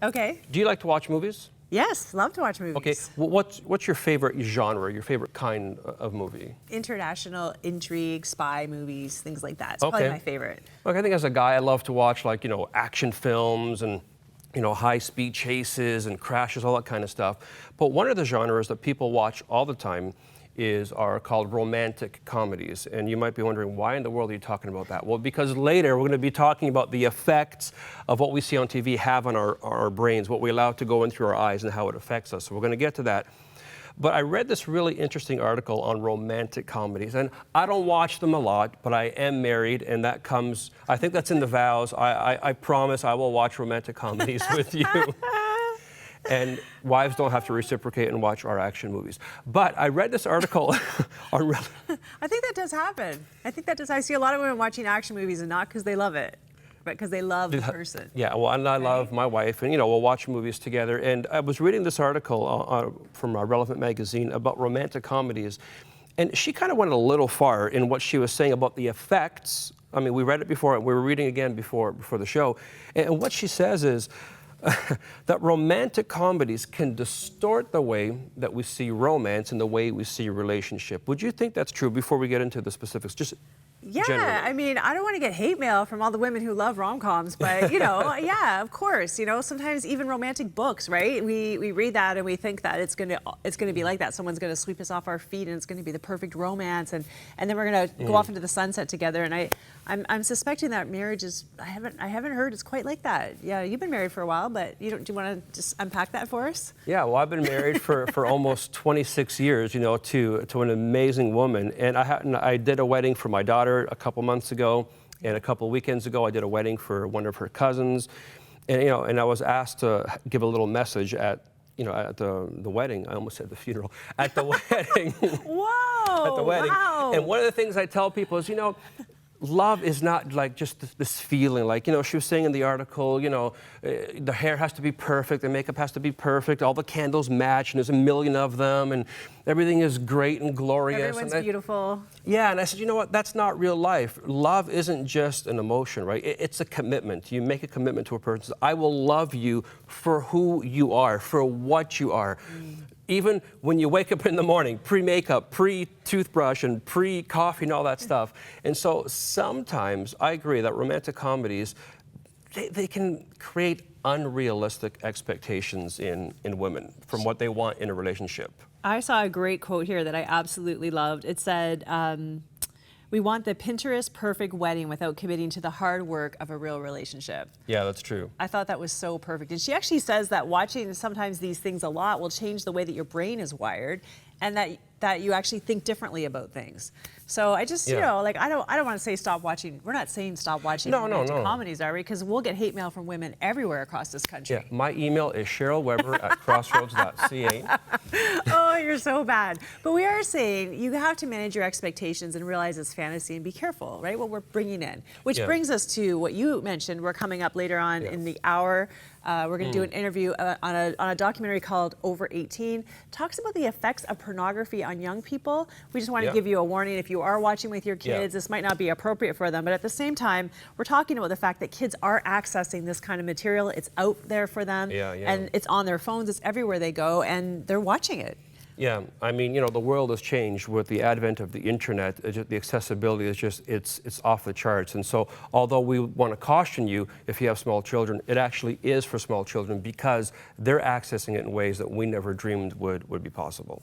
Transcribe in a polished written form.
Okay. Do you like to watch movies? Yes, love to watch movies. Okay, what's your favorite genre, your favorite kind of movie? International intrigue, spy movies, things like that. It's probably my favorite. Look, I think as a guy, I love to watch action films and high-speed chases and crashes, all that kind of stuff. But one of the genres that people watch all the time are called romantic comedies. And you might be wondering, why in the world are you talking about that? Well, because later we're going to be talking about the effects of what we see on TV have on our brains, what we allow to go in through our eyes and how it affects us. So we're going to get to that. But I read this really interesting article on romantic comedies, and I don't watch them a lot, but I am married, and that comes, I think that's in the vows. I promise I will watch romantic comedies with you. And wives don't have to reciprocate and watch our action movies. But I read this article on... I think that does happen. I think that does. I see a lot of women watching action movies, and not because they love it, but because they love the person. Yeah, well, and I love my wife, and we'll watch movies together. And I was reading this article from Relevant Magazine about romantic comedies, and she kind of went a little far in what she was saying about the effects. I mean, we read it before, we were reading again before the show, and what she says is that romantic comedies can distort the way that we see romance and the way we see relationship. Would you think that's true before we get into the specifics? Just generally. I mean, I don't want to get hate mail from all the women who love rom-coms, but yeah, of course. Sometimes even romantic books, right? We read that and we think that it's gonna be like that. Someone's gonna sweep us off our feet and it's gonna be the perfect romance, and then we're gonna go off into the sunset together. And I'm suspecting that marriage is. I haven't heard it's quite like that. Yeah, you've been married for a while, but do you want to just unpack that for us? Yeah, well, I've been married for almost 26 years, to an amazing woman, and I did a wedding for my daughter a couple months ago, and a couple weekends ago I did a wedding for one of her cousins, and I was asked to give a little message at the wedding. I almost said the funeral. At the wedding. Whoa! At the wedding. Wow. And one of the things I tell people is, love is not like just this feeling. Like, she was saying in the article, the hair has to be perfect, the makeup has to be perfect, all the candles match, and there's a million of them, and everything is great and glorious. Everyone's beautiful. Yeah, and I said, you know what, that's not real life. Love isn't just an emotion, right? It's a commitment. You make a commitment to a person. I will love you for who you are, for what you are. Even when you wake up in the morning, pre-makeup, pre-toothbrush, and pre-coffee and all that stuff. And so sometimes I agree that romantic comedies, they can create unrealistic expectations in women from what they want in a relationship. I saw a great quote here that I absolutely loved. It said, we want the Pinterest perfect wedding without committing to the hard work of a real relationship. Yeah, that's true. I thought that was so perfect. And she actually says that watching sometimes these things a lot will change the way that your brain is wired, and that you actually think differently about things. So I just, I don't want to say stop watching. We're not saying stop watching romantic comedies, are we? Because we'll get hate mail from women everywhere across this country. Yeah, my email is cherylweber@crossroads.ca. Oh, you're so bad. But we are saying you have to manage your expectations and realize it's fantasy and be careful, right? What we're bringing in. Which brings us to what you mentioned. We're coming up later on in the hour. We're going to do an interview on a documentary called Over 18. Talks about the effects of pornography on young people. We just want to give you a warning. If you are watching with your kids, this might not be appropriate for them. But at the same time, we're talking about the fact that kids are accessing this kind of material. It's out there for them. And it's on their phones. It's everywhere they go. And they're watching it. Yeah, I mean, the world has changed with the advent of the internet. The accessibility is just, it's off the charts. And so, although we want to caution you if you have small children, it actually is for small children because they're accessing it in ways that we never dreamed would be possible.